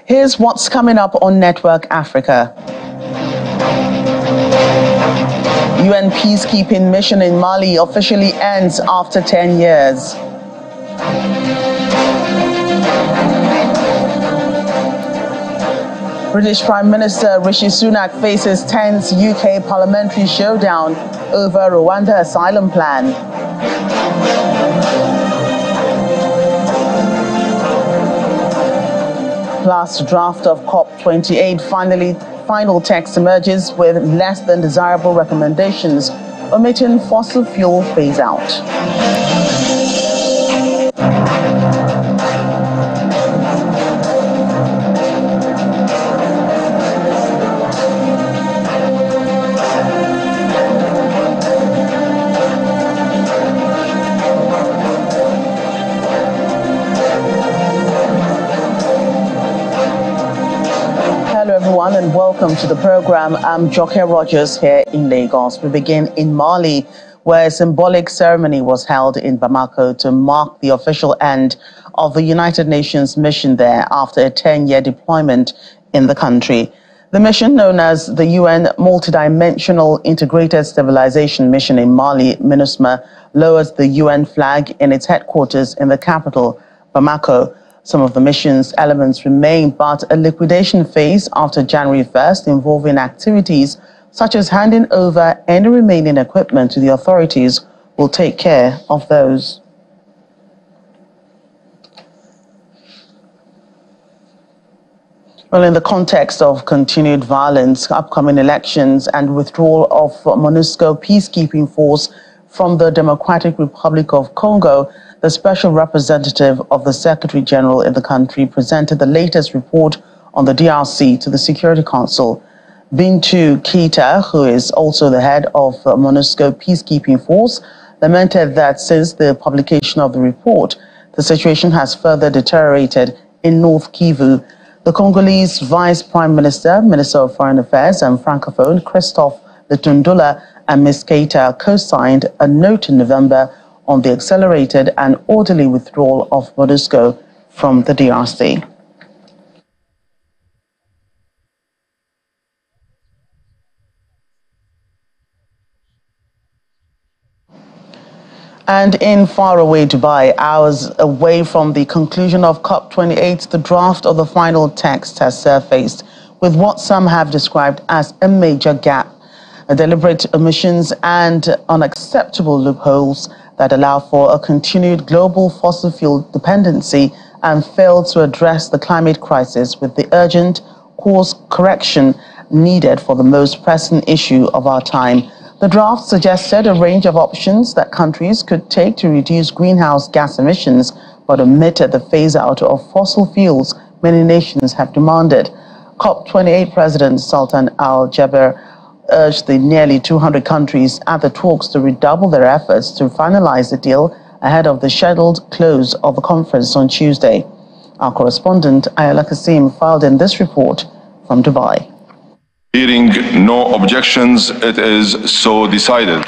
Here's what's coming up on Network Africa. UN peacekeeping mission in Mali officially ends after 10 years. British Prime Minister Rishi Sunak faces tense UK parliamentary showdown over Rwanda asylum plan. Plus, draft of COP28 final text emerges with less than desirable recommendations, omitting fossil fuel phase out. Hello everyone and welcome to the program. I'm Joke Rogers here in Lagos. We begin in Mali, where a symbolic ceremony was held in Bamako to mark the official end of the United Nations mission there after a 10-year deployment in the country. The mission, known as the UN Multidimensional Integrated Stabilization Mission in Mali, MINUSMA, lowers the UN flag in its headquarters in the capital, Bamako. Some of the mission's elements remain, but a liquidation phase after January 1st involving activities such as handing over any remaining equipment to the authorities will take care of those. Well, in the context of continued violence, upcoming elections and withdrawal of MONUSCO peacekeeping force from the Democratic Republic of Congo, the special representative of the Secretary General in the country presented the latest report on the DRC to the Security Council. Bintu Keita, who is also the head of MONUSCO peacekeeping force, lamented that since the publication of the report, the situation has further deteriorated in North Kivu. The Congolese Vice Prime Minister, Minister of Foreign Affairs and Francophone Christophe Letundula and Ms. Keita co-signed a note in November on the accelerated and orderly withdrawal of MONUSCO from the DRC. And in faraway Dubai, hours away from the conclusion of COP28, the draft of the final text has surfaced with what some have described as a major gap, deliberate omissions and unacceptable loopholes that allow for a continued global fossil fuel dependency and fail to address the climate crisis with the urgent course correction needed for the most pressing issue of our time. The draft suggested a range of options that countries could take to reduce greenhouse gas emissions, but omitted the phase-out of fossil fuels many nations have demanded. COP28 President Sultan Al Jaber urged the nearly 200 countries at the talks to redouble their efforts to finalize the deal ahead of the scheduled close of the conference on Tuesday. Our correspondent, Ayala Kasim, filed in this report from Dubai. Hearing no objections, it is so decided.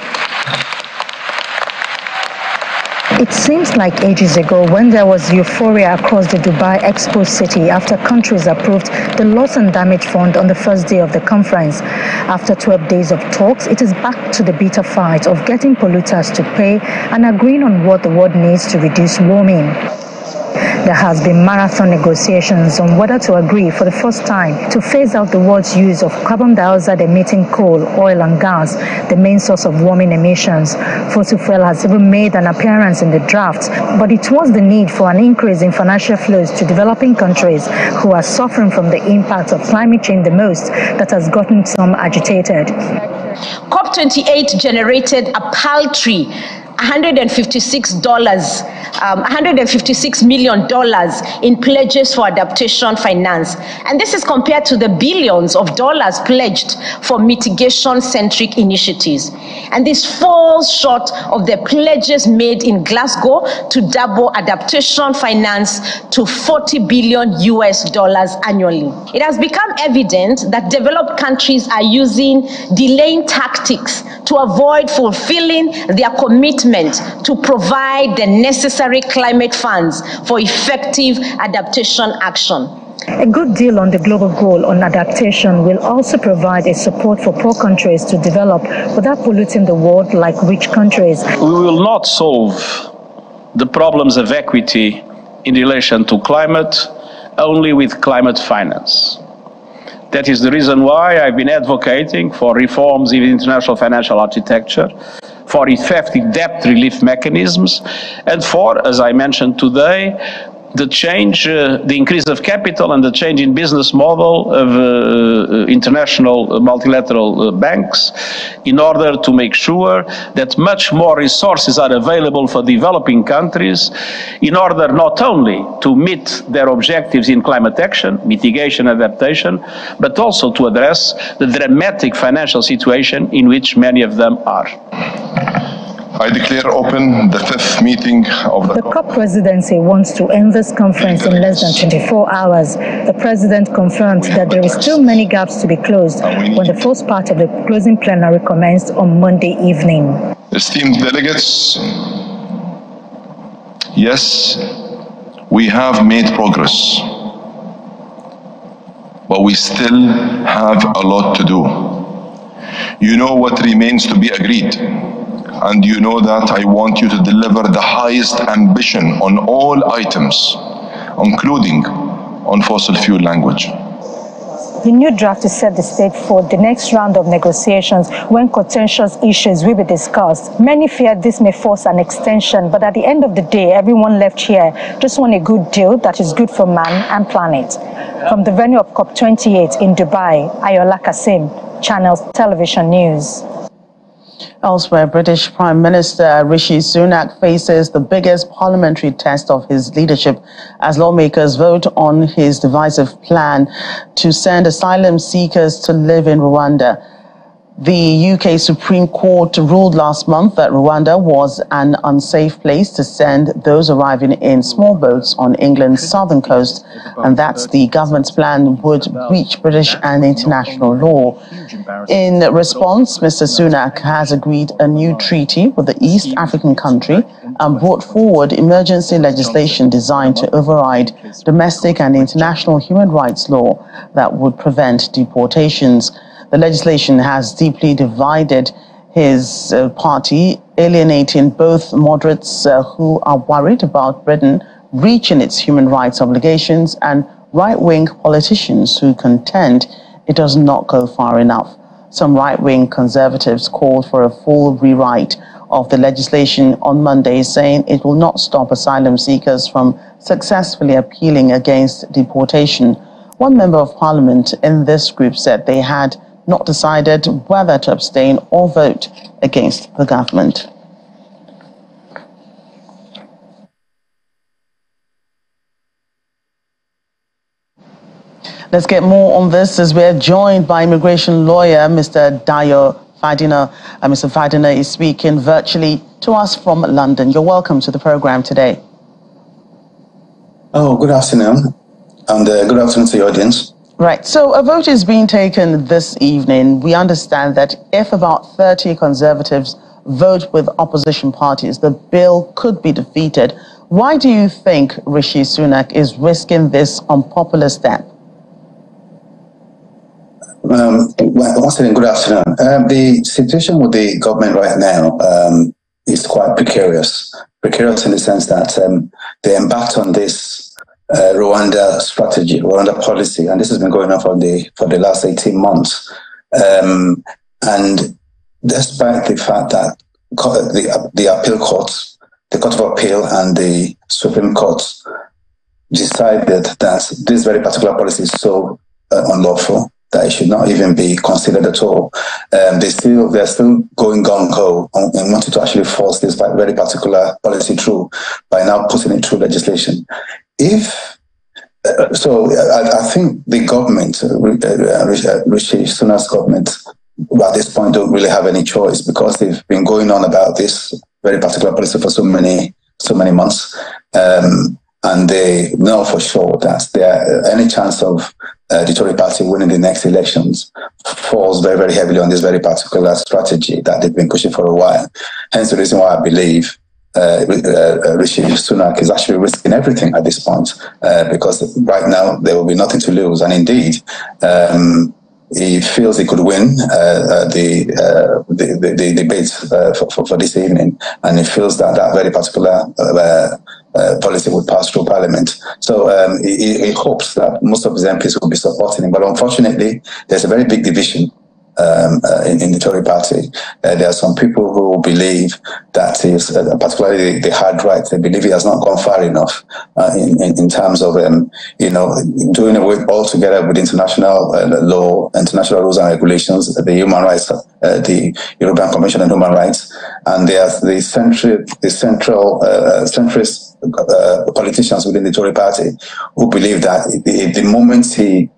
It seems like ages ago when there was euphoria across the Dubai Expo City after countries approved the Loss and Damage Fund on the first day of the conference. After 12 days of talks, it is back to the bitter fight of getting polluters to pay and agreeing on what the world needs to reduce warming. There has been marathon negotiations on whether to agree for the first time to phase out the world's use of carbon dioxide emitting coal, oil and gas, the main source of warming emissions. Fossil fuel has even made an appearance in the draft, but it was the need for an increase in financial flows to developing countries who are suffering from the impact of climate change the most that has gotten some agitated. COP28 generated a paltry $156 million in pledges for adaptation finance. And this is compared to the billions of dollars pledged for mitigation-centric initiatives. And this falls short of the pledges made in Glasgow to double adaptation finance to $40 billion annually. It has become evident that developed countries are using delaying tactics to avoid fulfilling their commitment to provide the necessary climate funds for effective adaptation action. A good deal on the global goal on adaptation will also provide a support for poor countries to develop without polluting the world like rich countries. We will not solve the problems of equity in relation to climate only with climate finance. That is the reason why I've been advocating for reforms in international financial architecture, for effective debt relief mechanisms, and for, as I mentioned today, the change, the increase of capital and the change in business model of international multilateral banks in order to make sure that much more resources are available for developing countries in order not only to meet their objectives in climate action, mitigation, adaptation, but also to address the dramatic financial situation in which many of them are. I declare open the 5th meeting of The COP presidency wants to end this conference in less than 24 hours. The president confirmed that there is still many gaps to be closed when the first part of the closing plenary commenced on Monday evening. Esteemed delegates, yes, we have made progress, but we still have a lot to do. You know what remains to be agreed. And you know that I want you to deliver the highest ambition on all items, including on fossil fuel language. The new draft to set the stage for the next round of negotiations when contentious issues will be discussed. Many fear this may force an extension, but at the end of the day, everyone left here just want a good deal that is good for man and planet. From the venue of COP28 in Dubai, Ayola Kasim, Channels Television News. Elsewhere, British Prime Minister Rishi Sunak faces the biggest parliamentary test of his leadership as lawmakers vote on his divisive plan to send asylum seekers to live in Rwanda. The UK Supreme Court ruled last month that Rwanda was an unsafe place to send those arriving in small boats on England's southern coast, and that the government's plan would breach British and international law. In response, Mr. Sunak has agreed a new treaty with the East African country and brought forward emergency legislation designed to override domestic and international human rights law that would prevent deportations. The legislation has deeply divided his party, alienating both moderates who are worried about Britain breaching its human rights obligations and right-wing politicians who contend it does not go far enough. Some right-wing conservatives called for a full rewrite of the legislation on Monday, saying it will not stop asylum seekers from successfully appealing against deportation. One member of parliament in this group said they had not decided whether to abstain or vote against the government. Let's get more on this as we're joined by immigration lawyer Mr. Dayo Fadina. Mr. Fadina is speaking virtually to us from London. You're welcome to the program today. Oh, good afternoon, and good afternoon to the audience. Right. So a vote is being taken this evening. We understand that if about 30 Conservatives vote with opposition parties, the bill could be defeated. Why do you think Rishi Sunak is risking this unpopular step? Once again, good afternoon. The situation with the government right now is quite precarious. Precarious in the sense that they embarked on this Rwanda strategy, Rwanda policy, and this has been going on for the last 18 months. And despite the fact that the appeal courts, the Court of Appeal and the Supreme Court decided that this very particular policy is so unlawful that it should not even be considered at all. They're still going gung-ho and wanting to actually force this very particular policy through by now putting it through legislation. I think the government, Rishi Sunak's government, at this point don't really have any choice because they've been going on about this very particular policy for so many months, and they know for sure that any chance of the Tory party winning the next elections falls very, very heavily on this very particular strategy that they've been pushing for a while. Hence the reason why I believe Rishi Sunak is actually risking everything at this point, because right now there will be nothing to lose. And indeed, he feels he could win the debate for this evening, and he feels that very particular policy would pass through Parliament. So he hopes that most of his MPs will be supporting him. But unfortunately, there's a very big division in the Tory party. There are some people who believe that he's, particularly the hard right, they believe he has not gone far enough in terms of doing away altogether with international law, international rules and regulations, the human rights, the European Convention on Human Rights, and there's the centrist politicians within the Tory party who believe that the moment he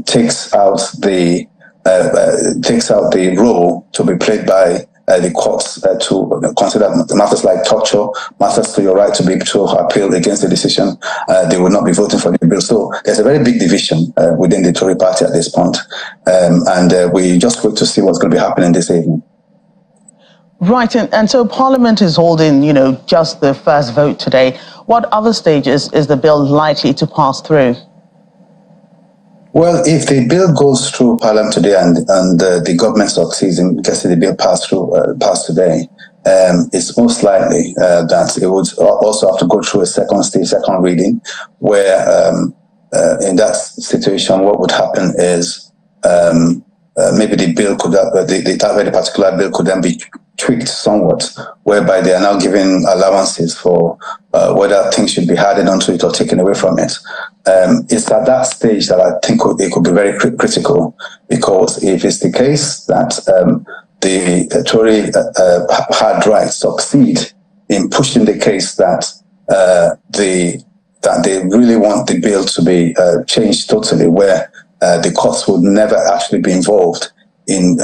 takes out the role to be played by the courts to consider matters like torture, matters to your right to be able to appeal against the decision, they will not be voting for the bill. So there's a very big division within the Tory party at this point, and we just wait to see what's going to be happening this evening. Right, and so Parliament is holding, just the first vote today. What other stages is the bill likely to pass through? Well, if the bill goes through Parliament today and the government succeeds in getting the bill passed today, it's most likely that it would also have to go through a second reading, where in that situation, what would happen is maybe the bill could that very particular bill could then be tweaked somewhat, whereby they are now giving allowances for whether things should be added onto it or taken away from it. It's at that stage that I think it could be very critical, because if it's the case that the Tory hard right succeed in pushing the case that they really want the bill to be changed totally, where the courts would never actually be involved in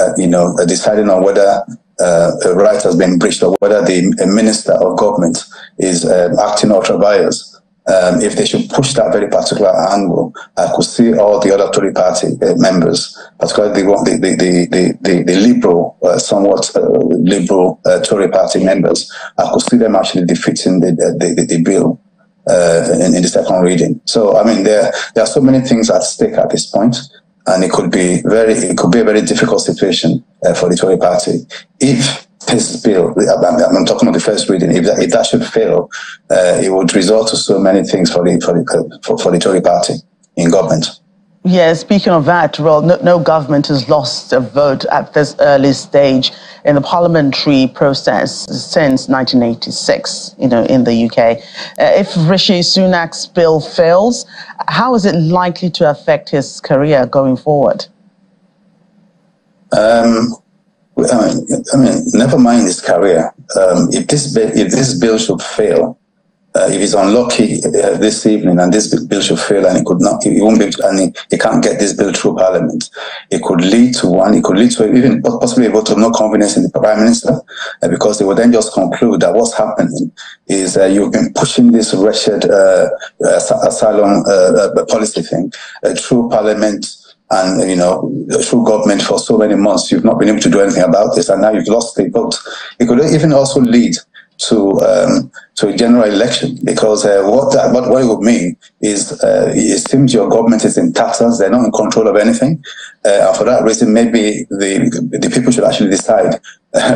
deciding on whether a right has been breached or whether the minister of government is acting ultra vires. If they should push that very particular angle, I could see all the other Tory party members, particularly the liberal, somewhat liberal Tory party members, I could see them actually defeating the bill in the second reading. So, I mean, there are so many things at stake at this point, and it could be a very difficult situation for the Tory party if this bill, I'm talking about the first reading, if that should fail, it would result to so many things for the Tory party in government. Yeah, speaking of that, well, no government has lost a vote at this early stage in the parliamentary process since 1986, in the UK. If Rishi Sunak's bill fails, how is it likely to affect his career going forward? I mean, never mind his career. If this bill should fail, if he's unlucky this evening and this bill should fail and he won't be, and he can't get this bill through Parliament, it could lead to even possibly a vote of no confidence in the Prime Minister, because they would then just conclude that what's happening is you've been pushing this wretched asylum policy thing through Parliament and through government for so many months. You've not been able to do anything about this, and now you've lost the vote. It could even also lead to a general election, because what it would mean is it seems your government is in tatters, they're not in control of anything, and for that reason maybe the people should actually decide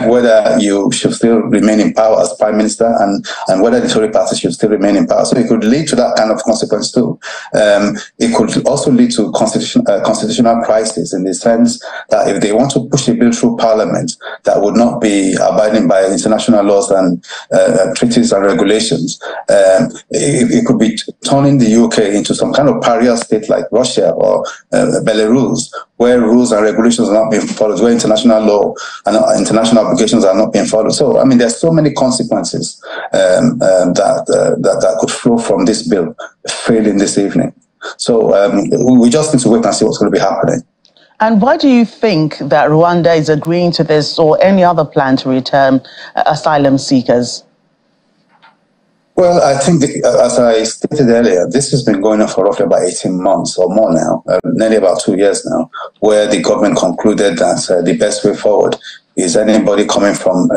whether you should still remain in power as Prime Minister and whether the Tory party should still remain in power. So it could lead to that kind of consequence too. It could also lead to constitutional crisis, in the sense that if they want to push a bill through Parliament that would not be abiding by international laws and treaties and regulations, it could be turning the UK into some kind of pariah state like Russia or Belarus, where rules and regulations are not being followed, where international law and international obligations are not being followed. So, I mean, there's so many consequences that could flow from this bill failing this evening. So we just need to wait and see what's going to be happening. And why do you think that Rwanda is agreeing to this, or any other plan to return asylum seekers? Well, I think, as I stated earlier, this has been going on for roughly about 18 months or more now, nearly about 2 years now, where the government concluded that the best way forward is anybody coming coming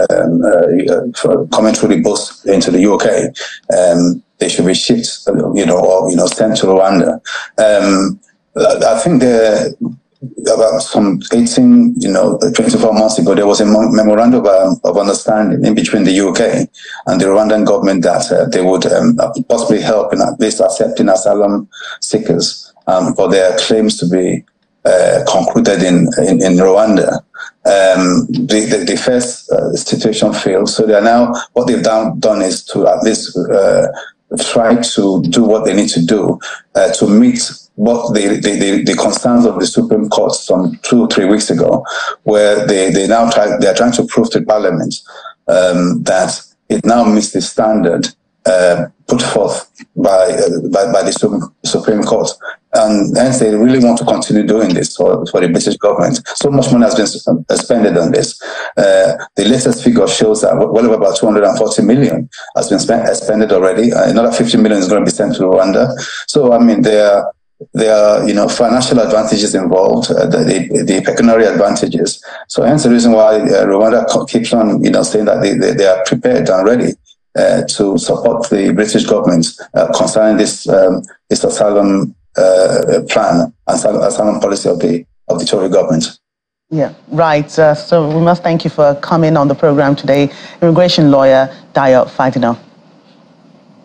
through the bus into the UK, they should be shipped, or sent to Rwanda. I think about some 24 months ago, there was a memorandum of understanding in between the UK and the Rwandan government that they would possibly help in at least accepting asylum seekers for their claims to be concluded in Rwanda. The first situation failed, so they are now, what they've done is to at least try to do what they need to do to meet what the concerns of the Supreme Court some 2 or 3 weeks ago, where they are trying to prove to Parliament that it now meets the standard put forth by the Supreme Court. And hence they really want to continue doing this for the British government. So much money has been expended on this. The latest figure shows that well over about 240 million has been expended already. Another 50 million is going to be sent to Rwanda. So, I mean, there are financial advantages involved, the pecuniary advantages. So hence the reason why Rwanda keeps on, saying that they are prepared and ready to support the British government concerning this asylum plan, asylum policy of the Tory government. Yeah, right. So we must thank you for coming on the program today. Immigration lawyer Dayo Fadina.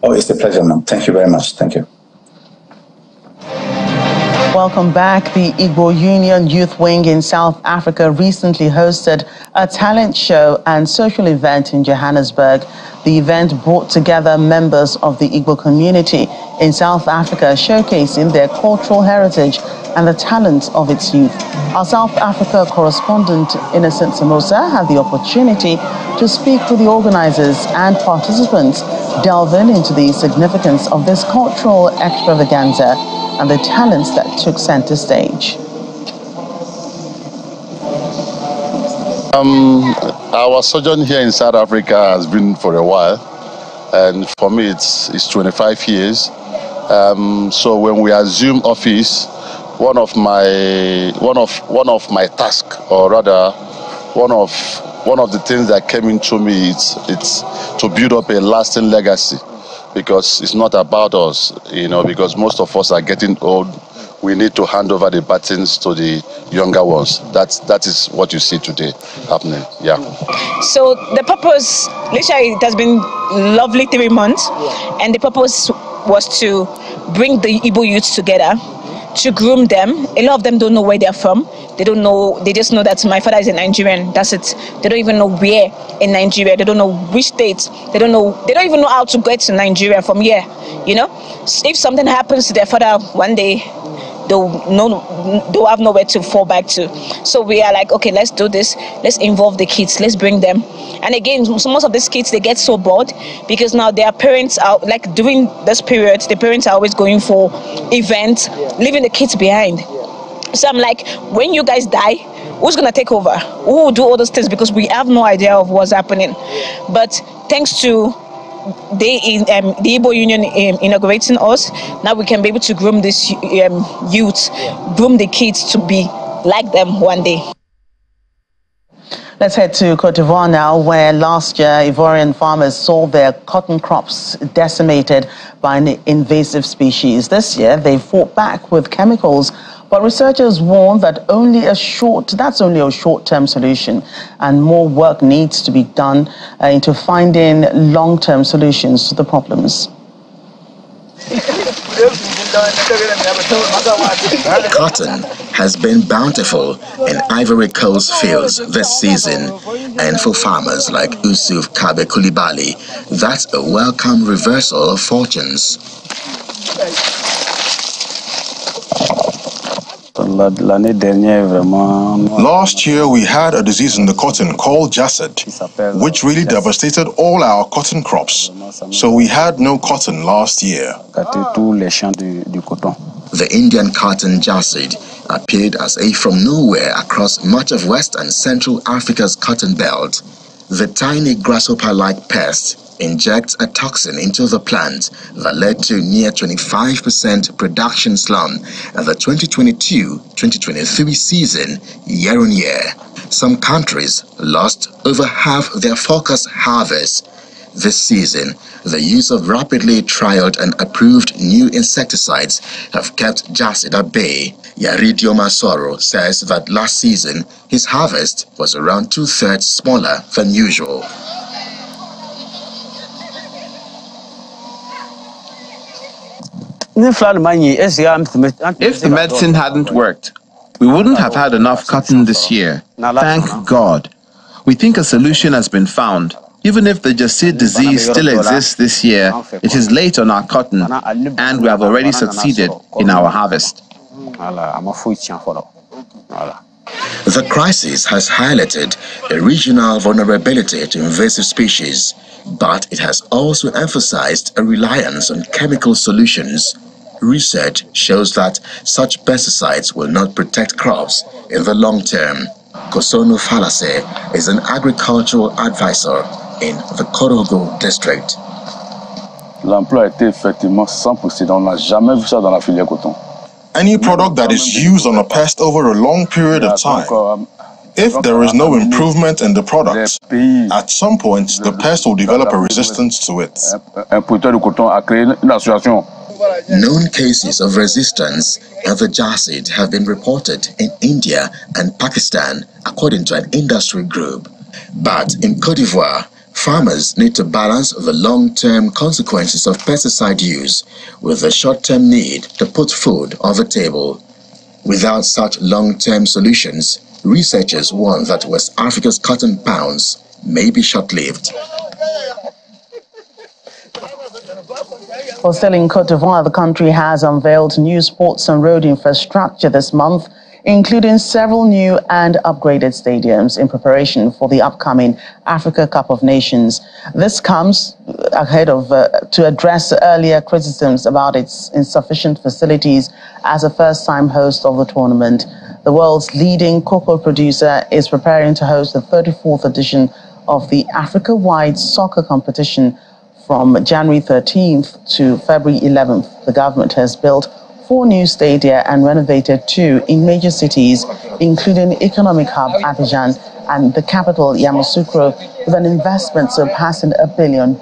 Oh, it's a pleasure, ma'am. Thank you very much. Thank you. Welcome back. The Igbo Union Youth Wing in South Africa recently hosted a talent show and social event in Johannesburg. The event brought together members of the Igbo community in South Africa, showcasing their cultural heritage and the talents of its youth. Our South Africa correspondent, Innocent Samosa, had the opportunity to speak with the organizers and participants, delving into the significance of this cultural extravaganza and the talents that took center stage. Our sojourn here in South Africa has been for a while, and for me it's 25 years. So when we assumed office, one of my tasks, or rather one of the things that came into me, it's to build up a lasting legacy, because it's not about us, because most of us are getting old. We need to hand over the batons to the younger ones. That is what you see today happening. Yeah. So the purpose, literally, it has been lovely 3 months, and the purpose was to bring the Igbo youths together, to groom them. A lot of them don't know where they're from. They don't know. They just know that my father is a Nigerian. That's it. They don't even know where in Nigeria. They don't know which state. They don't even know how to get to Nigeria from here. If something happens to their father one day, they'll have nowhere to fall back to. So we are like, okay, let's do this. Let's involve the kids. Let's bring them. And again, so most of these kids, they get so bored because now their parents are, like, during this period, the parents are always going for events, leaving the kids behind. So I'm like, when you guys die, who's going to take over? Who will do all those things? Because we have no idea of what's happening. But thanks to the Igbo Union inaugurating us, now we can be able to groom this youth, groom the kids to be like them one day. Let's head to Cote d'Ivoire now, where last year Ivorian farmers saw their cotton crops decimated by an invasive species. This year they fought back with chemicals, but researchers warn that that's only a short-term solution, and more work needs to be done into finding long-term solutions to the problems. Cotton has been bountiful in Ivory Coast fields this season, and for farmers like Usuf Kabe Koulibaly, that's a welcome reversal of fortunes. Last year we had a disease in the cotton called Jasad, which really devastated all our cotton crops. So we had no cotton last year. The Indian cotton Jasad appeared as if from nowhere across much of West and Central Africa's cotton belt. The tiny grasshopper-like pest injects a toxin into the plant that led to near 25% production slump in the 2022-2023 season year on year. some countries lost over half their forecast harvest. This season, the use of rapidly trialed and approved new insecticides have kept Jacid at bay. Yaridio Masoro says that last season, his harvest was around 2/3 smaller than usual. If the medicine hadn't worked, we wouldn't have had enough cotton this year. Thank God. We think a solution has been found. Even if the Jacid disease still exists this year, it is late on our cotton, and we have already succeeded in our harvest. The crisis has highlighted a regional vulnerability to invasive species, but it has also emphasized a reliance on chemical solutions. Research shows that such pesticides will not protect crops in the long term. Kosonu Falase is an agricultural advisor in the Korogo district. L'emploi a été effectivement sans précédent. On n'a jamais vu ça dans la filière coton. Any product that is used on a pest over a long period of time, if there is no improvement in the product, at some point the pest will develop a resistance to it. Known cases of resistance of the Jacid have been reported in India and Pakistan, according to an industry group. But in Cote d'Ivoire, farmers need to balance the long-term consequences of pesticide use with the short-term need to put food on the table. Without such long-term solutions, researchers warn that West Africa's cotton pounds may be short-lived. Well, still in Cote d'Ivoire, the country has unveiled new sports and road infrastructure this month, including several new and upgraded stadiums in preparation for the upcoming Africa Cup of Nations. This comes ahead of to address earlier criticisms about its insufficient facilities as a first-time host of the tournament. The world's leading cocoa producer is preparing to host the 34th edition of the Africa-wide soccer competition from January 13th to February 11th. The government has built 4 new stadia and renovated 2 in major cities, including economic hub Abidjan and the capital Yamoussoukro, with an investment surpassing $1 billion.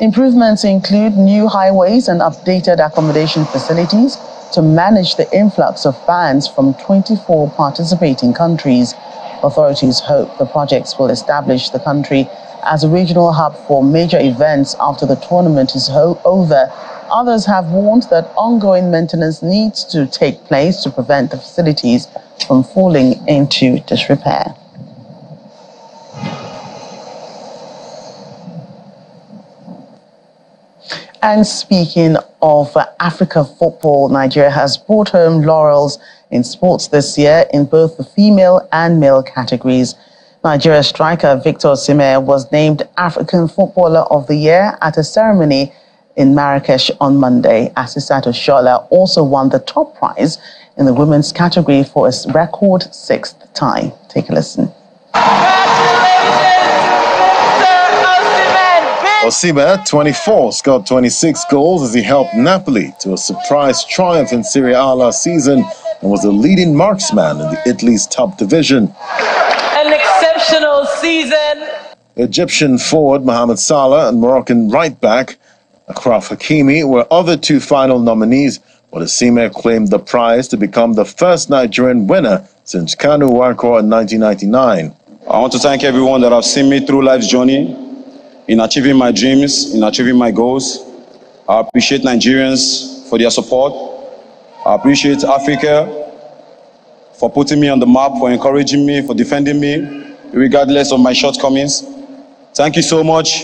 Improvements include new highways and updated accommodation facilities to manage the influx of fans from 24 participating countries. Authorities hope the projects will establish the country as a regional hub for major events after the tournament is over. Others have warned that ongoing maintenance needs to take place to prevent the facilities from falling into disrepair. And speaking of Africa football, Nigeria has brought home laurels in sports this year in both the female and male categories. Nigeria striker Victor Osimhen was named African Footballer of the Year at a ceremony in Marrakesh on Monday. Asisat Oshola also won the top prize in the women's category for a record 6th time. Take a listen. Osimhen, 24, scored 26 goals as he helped Napoli to a surprise triumph in Serie A last season and was the leading marksman in Italy's top division. An exceptional season. Egyptian forward Mohamed Salah and Moroccan right-back Achraf Hakimi were other 2 final nominees, but Osimhen claimed the prize to become the first Nigerian winner since Kanu Warko in 1999. I want to thank everyone that have seen me through life's journey, in achieving my dreams, in achieving my goals. I appreciate Nigerians for their support. I appreciate Africa for putting me on the map, for encouraging me, for defending me, regardless of my shortcomings. Thank you so much.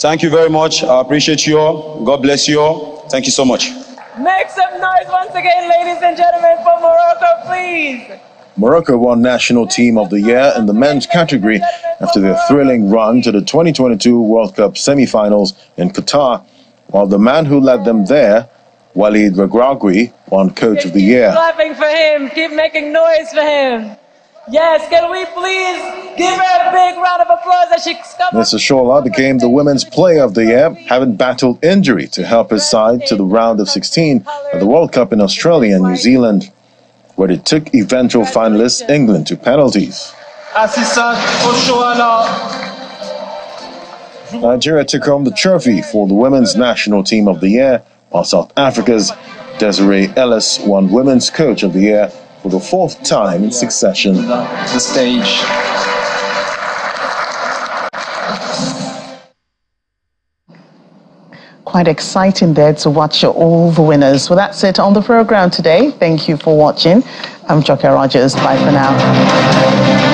Thank you very much. I appreciate you all. God bless you all. Thank you so much. Make some noise once again, ladies and gentlemen, for Morocco, please. Morocco won National Team of the Year in the men's category after their thrilling run to the 2022 World Cup semi-finals in Qatar, while the man who led them there, Walid Regragui, won Coach of the Year. Keep clapping for him. Keep making noise for him. Yes, can we please give her a big round of applause as she comes. Ms. Oshola became the Women's Player of the Year, having battled injury to help his side to the round of 16 at the World Cup in Australia and New Zealand, where it took eventual finalists England to penalties. Nigeria took home the trophy for the Women's National Team of the Year, while South Africa's Desiree Ellis won Women's Coach of the Year for the 4th time in succession. The stage. Quite exciting there to watch all the winners. Well, that's it on the program today. Thank you for watching. I'm Joke Rogers. Bye for now.